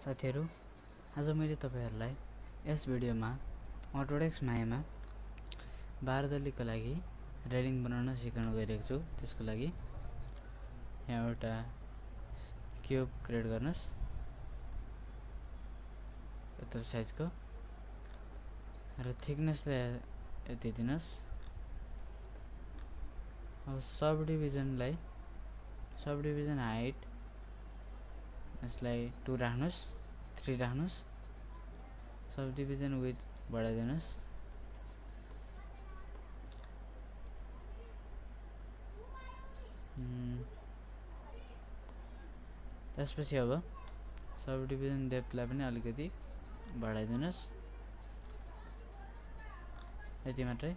साथीहरु आज मैले तपाईहरुलाई यस भिडियोमा Autodesk Maya मा बारदलीका लागि रेलिङ बनाउन सिकाउन गइरहेको छु। त्यसको लागि यहाँ एउटा क्यूब क्रिएट गर्नुस्, यत्रो साइजको र थिकनेसलाई यति दिनुस्। अब सब डिभिजन हाइट यसलाई 2 राख्नुस्, 3 राख्नुस्। Sub division width बढाइदिनुस्। त्यसपछि अब सब डिभिजन डेप्थलाई पनि अलिकति बढाइदिनुस्, यति मात्रै।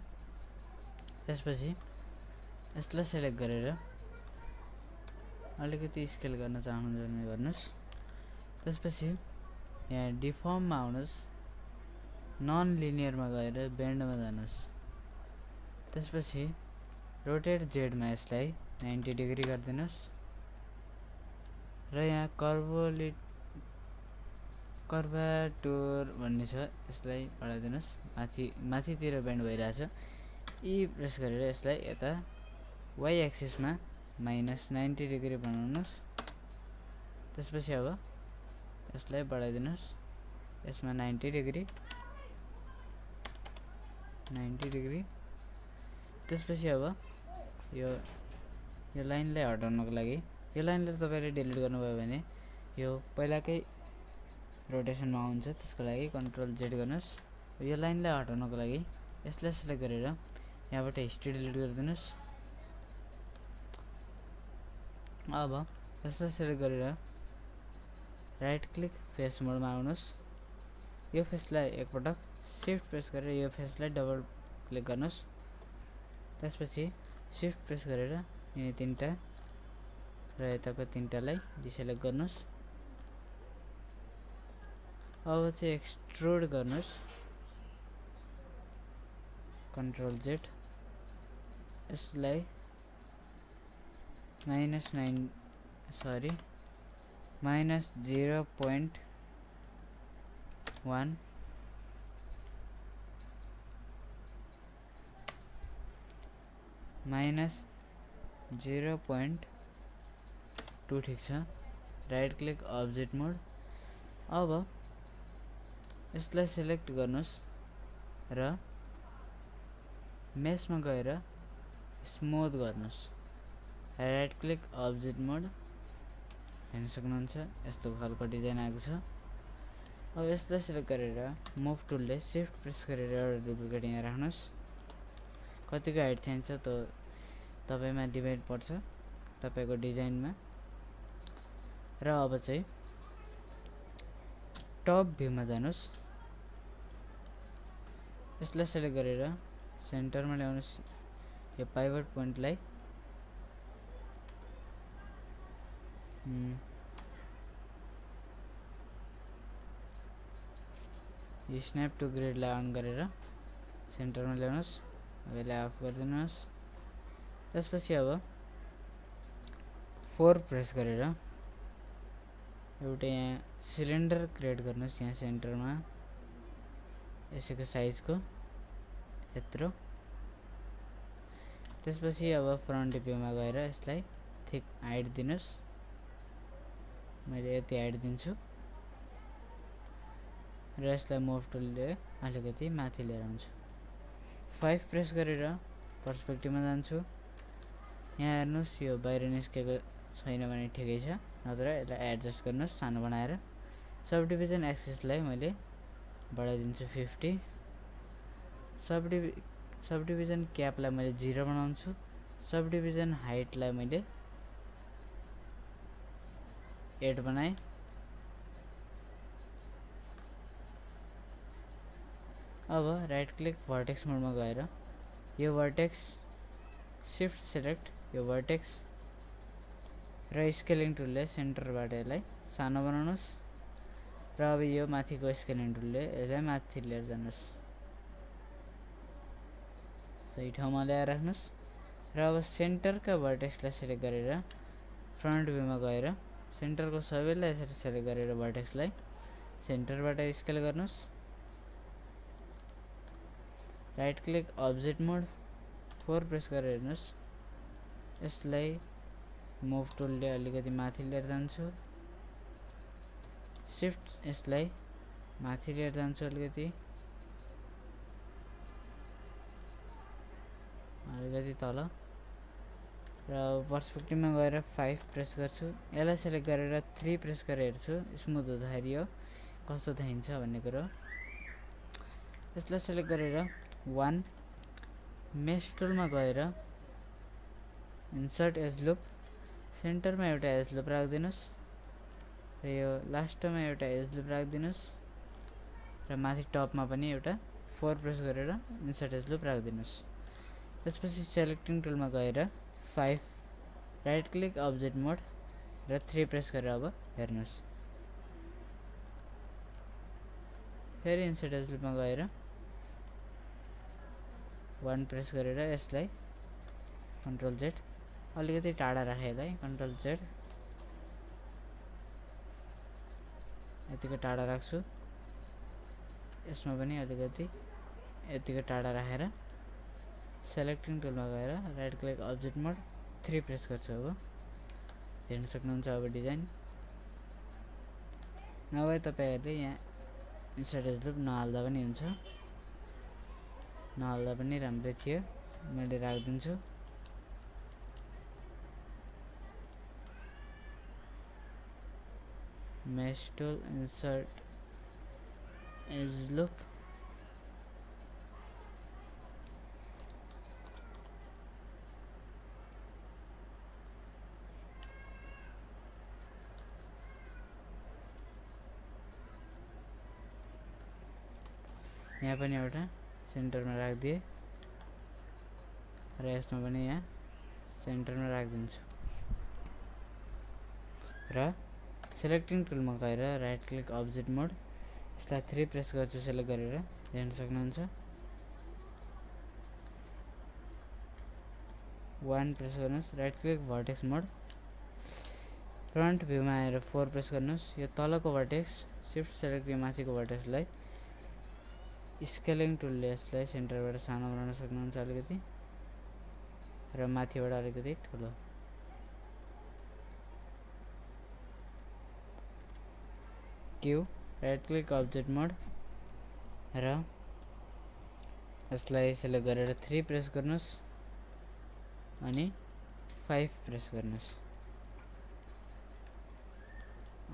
त्यसपछि यसलाई सिलेक्ट गरेर अलिकति स्केल गर्न चाहनुहुन्छ भने गर्नुस्। त्यसपछि यहाँ डिफर्म मा आउनुस्, नन लिनियर मा गएर बेन्ड मा जानुस्। त्यसपछि रोटेट जेड मा यसलाई 90 डिग्री गर्दिनुस् र यहाँ कर्भाटुर भन्ने छ, यसलाई बढाइदिनुस्। माथितिर बेन्ड भइरहेछ। ई प्रेस गरेर यसलाई यता y एक्सिस मा -90 डिग्री बनाउनुस्। त्यसपछि अब यसलाई बढाइदिनुस्, यसमा 90 डिग्री। त्यसपछि अब यो लाइनलाई हटाउनको लागि यो लाइनलाई तपाईले डिलिट गर्नुभयो भने यो पहिलाकै रोटेसनमा आउँछ। त्यसको लागि कन्ट्रोल जेड गर्नुस्। यो लाइनलाई हटाउनको लागि यसलाई सिलेक्ट गरेर यहाँबाट हिस्ट्री डिलिट गरिदिनुस्। अब यसलाई सिलेक्ट गरेर राइट क्लिक फेस मोडमा आउनुस्। यो फेसलाई एकपटक शिफ्ट प्रेस गरेर यो फेसलाई डबल क्लिक गर्नुस्। त्यसपछि शिफ्ट प्रेस गरेर यहाँ तीनटा र यताको तीनटालाई डिसेलेक्ट गर्नुस्। अब चाहिँ एक्सट्रुड गर्नुस्, कन्ट्रोल जेड। यसलाई -0.1 -0.2 ठीक छ। Right click object mode. अब यसलाई सिलेक्ट गर्नुस् र मेसमा गएर स्मुथ गर्नुस्। राइट क्लिक अब्जेक्ट मोड। हेर्न सक्नुहुन्छ यस्तो खालको डिजाइन आएको छ। अब यसलाई सिलेक्ट गरेर मुभ टुलले शिफ्ट प्रेस गरेर एउटा डुप्लिकेट यहाँ राख्नुस्। कतिको हाइट चाहिन्छ त तपाईमा डिपेन्ड पर्छ तपाईको डिजाइनमा। र अब चाहिँ टप भ्यूमा जानुस्। यसलाई सिलेक्ट गरेर सेन्टरमा ल्याउनुस्। यो पाइभट पोइन्टलाई यो स्न्याप टु ग्रिडलाई अन गरेर सेन्टरमा ल्याउनुस्। अब यसलाई अफ गरिदिनुस्। त्यसपछि अब 4 प्रेस गरेर एउटा यहाँ सिलिन्डर क्रिएट गर्नुस्। यहाँ सेन्टरमा यसको साइजको यत्रो। त्यसपछि अब फ्रन्ट भ्यूमा गएर यसलाई थिक हाइट दिनुस्। मैले यति हाइट दिन्छु र यसलाई मुभ टुलले अलिकति माथि लिएर आउँछु। 5 प्रेस गरेर पर्सपेक्टिभमा जान्छु। यहाँ हेर्नुस् यो बाहिर निस्केको छैन भने ठिकै छ, नत्र यसलाई एडजस्ट गर्नुस् सानो बनाएर। सब डिभिजन एक्सिसलाई मैले बढाइदिन्छु 50। सब डिभिजन क्यापलाई मैले 0 बनाउँछु। सब डिभिजन हाइटलाई मैले 8 बनाएँ। अब राइट क्लिक भर्टेक्स मोडमा गएर यो भर्टेक्स शिफ्ट सेलेक्ट यो भर्टेक्स र स्केलिङ टुलले सेन्टरबाट यसलाई सानो बनाउनुस्। र अब यो माथिको स्केलिङ टुलले यसलाई माथि लिएर जानुस्, सही ठाउँमा ल्याएर राख्नुस्। र अब सेन्टरका भर्टेक्सलाई सिलेक्ट गरेर फ्रन्ट भ्यूमा गएर सेन्टरको सबैलाई यसरी सेलेक्ट गरेर भर्टेक्सलाई सेन्टरबाट स्केल गर्नुस् राइट क्लिक अब्जेक्ट मोड 4 प्रेस गरेर हेर्नुस् यसलाई मुभ टुलले अलिकति माथि लिएर जान्छु शिफ्ट यसलाई माथि लिएर जान्छु अलिकति तल र पर्सपेक्टिभमा गएर 5 प्रेस गर्छु यसलाई सेलेक्ट गरेर 3 प्रेस गरेर हेर्छु स्मुथ हुँदाखेरि यो कस्तो देखिन्छ भन्ने कुरा यसलाई सेलेक्ट गरेर 1 मेश टुलमा गएर इन्सर्ट एज लुप सेन्टरमा एउटा एज लुप राख्दिनुस् र यो लास्टमा एउटा एज लुप राख्दिनुस् र माथि टपमा पनि एउटा 4 प्रेस गरेर इन्सर्ट एज लुप राख्दिनुस् त्यसपछि सेलेक्टिङ टुलमा गएर 5 राइट क्लिक अब्जेक्ट मोड र 3 प्रेस गरेर अब हेर्नुस् फेरि इन्सर्ट एज लुपमा गएर 1 प्रेस गरेर यसलाई कन्ट्रोल जेड अलिकति टाढा राखेलाई कन्ट्रोल जेड यतिको टाढा राख्छु यसमा पनि अलिकति यतिको टाढा राखेर सेलेक्टिङ टुलमा गएर राइट क्लिक अब्जेक्ट मोड 3 प्रेस गर्छु अब हेर्न सक्नुहुन्छ अब डिजाइन नभए तपाईहरुले यहाँ इन्सर्ट एज लुप नहाल्दा पनि हुन्छ नहाल्दा पनि राम्रै थियो मैले राख्दिन्छु mesh tool insert edge loop यहाँ पनि एउटा सेन्टरमा राख्दिए र यसमा पनि यहाँ सेन्टरमा राख्दिन्छु र सेलेक्टिङ टुलमा गएर राइट क्लिक अब्जेक्ट मोड यसलाई 3 प्रेस गर्छु सेलेक्ट गरेर हेर्न सक्नुहुन्छ 1 प्रेस गर्नुस् राइट क्लिक भर्टेक्स मोड फ्रन्ट भ्यूमा आएर 4 प्रेस गर्नुस् यो तलको भर्टेक्स शिफ्ट सेलेक्ट माथिको भर्टेक्सलाई स्केलिङ टुलले यसलाई सेन्टरबाट सानो बनाउन सक्नुहुन्छ अलिकति र माथिबाट अलिकति ठुलो क्यू राइट क्लिक अब्जेक्ट मोड र यसलाई सेलेक्ट गरेर 3 प्रेस गर्नुस् अनि 5 प्रेस गर्नुस्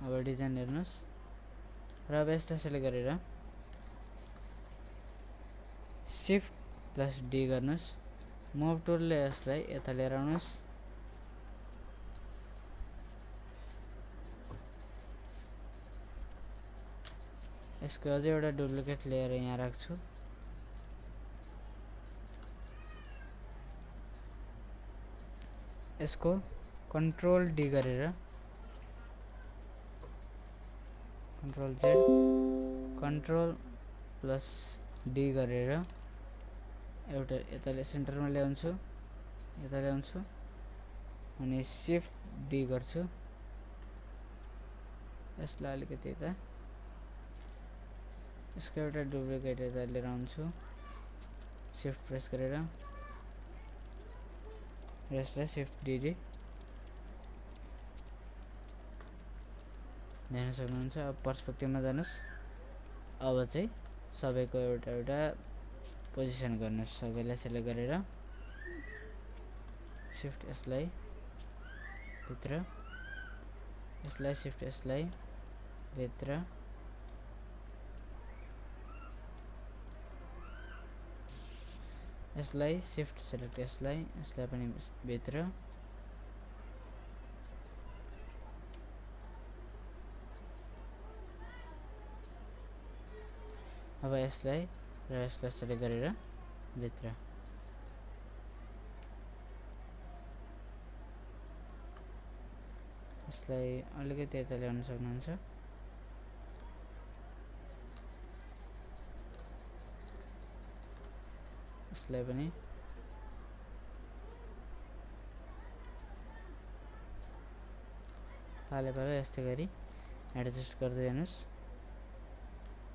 अब डिजाइन हेर्नुस् र अब यसलाई सेलेक्ट गरेर शिफ्ट प्लस डी गर्नुस् मुभ टुलले यसलाई यता लिएर आउनुस् यसको अझै एउटा डुप्लिकेट लेयर यहाँ राख्छु यसको कन्ट्रोल डी गरेर control Z control plus D गरेर एउटा यताले सेन्टरमा ल्याउँछु यता ल्याउँछु अनि शिफ्ट डी गर्छु यसलाई अलिकति यता यसको एउटा डुप्लिकेट यता लिएर आउँछु शिफ्ट प्रेस गरेर यसलाई शिफ्ट डी देख्न सक्नुहुन्छ अब पर्सपेक्टिभमा जानुस् अब चाहिँ सबैको एउटा एउटा पोजिसन गर्नुस् सबैलाई सेलेक्ट गरेर शिफ्ट यसलाई भित्र यसलाई शिफ्ट यसलाई भित्र यसलाई शिफ्ट सेलेक्ट यसलाई पनि भित्र अब यसलाई र यसलाई सेलेक्ट गरेर भित्र यसलाई अलिकति यता ल्याउन सक्नुहुन्छ यसलाई पनि पाले पालो यस्तै गरी एडजस्ट गर्दै जानुस्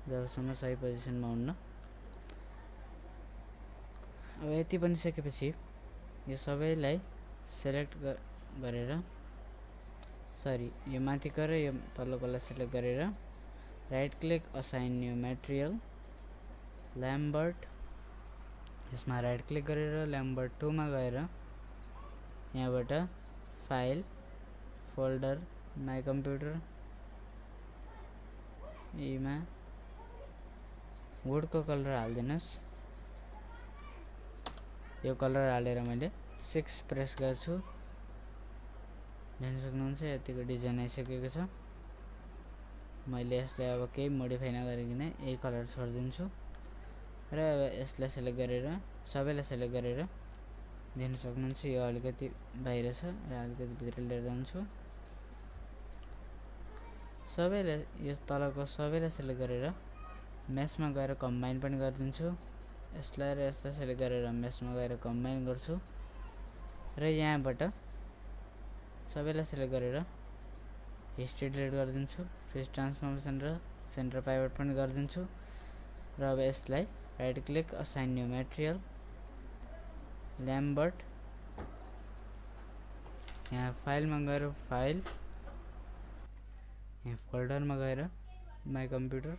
जबसम्म सही पोजिसनमा हुन्न। अब यति बनिसकेपछि यो सबैलाई सेलेक्ट गरेर सरी यो माथिको र यो तल्लोकोलाई सेलेक्ट गरेर right click assign new material Lambert, यसमा राइट क्लिक गरेर ल्याम्बर्ट 2 मा गएर यहाँबाट फाइल फोल्डर माई कम्प्युटर यीमा वुडको कलर हाल्दिनुस्। यो कलर हालेर मैले 6 प्रेस गर्छु। देख्न सक्नुहुन्छ यतिको डिजाइन आइसकेको छ। मैले यसलाई अब केही मोडिफाई नगरिकन यही कलर छोडिदिन्छु र यसलाई सेलेक्ट गरेर सबैलाई सेलेक्ट गरेर देख्न सक्नुहुन्छ यो अलिकति बाहिर छ र अलिकति भित्र लिएर जान्छु। सबैलाई यो तलको सबैलाई सेलेक्ट गरेर मेसमा गएर कम्बाइन पनि गरिदिन्छु। यसलाई र यसलाई सेलेक्ट गरेर मेसमा गएर कम्बाइन गर्छु र यहाँबाट सबैलाई सेलेक्ट गरेर हिस्ट्री डिलिट गरिदिन्छु। फेज ट्रान्सफर्मेसन र सेन्टर पाइभट पनि गरिदिन्छु र अब यसलाई right click assign new material Lambert, यहाँ फाइलमा गएर फाइल, यहाँ फोल्डरमा गएर माई कम्प्युटर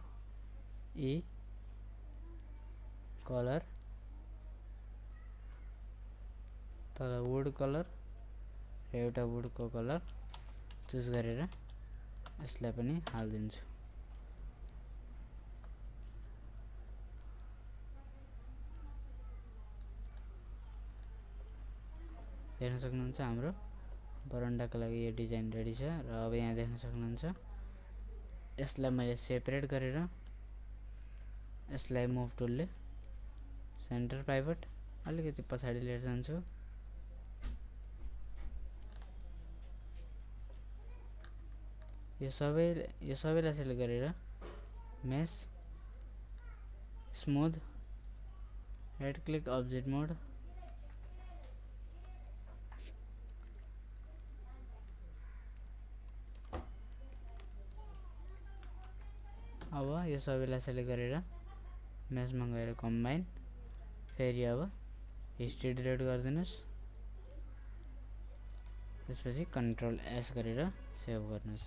ई कलर तल वुड कलर र एउटा वुडको कलर चुज गरेर यसलाई पनि हाल्दिन्छु। देख्न सक्नुहुन्छ हाम्रो बरन्डाको लागि यो डिजाइन रेडी छ र अब यहाँ देख्न सक्नुहुन्छ यसलाई मैले सेपरेट गरेर यसलाई मुभ टुलले सेन्टर पाइभट अलिकति पछाडि लिएर जान्छु। यो सबैलाई सेलेक्ट गरेर mesh smooth right click object mode अब यो सबैलाई सेलेक्ट गरेर मेसमा गएर कम्बाइन, फेरि अब हिस्ट्री डिलिट गरिदिनुस्। त्यसपछि कन्ट्रोल एस गरेर सेभ गर्नुस्।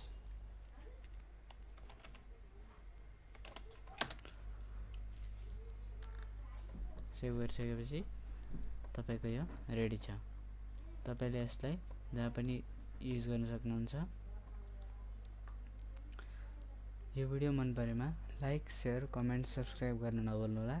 सेभ गरिसकेपछि तपाईको यो रेडी छ। तपाईले यसलाई जहाँ पनि युज गर्न सक्नुहुन्छ। यो भिडियो मन परेमा लाइक, शेयर, कमेन्ट, सब्स्क्राइब गर्न नभुल्नुहोला।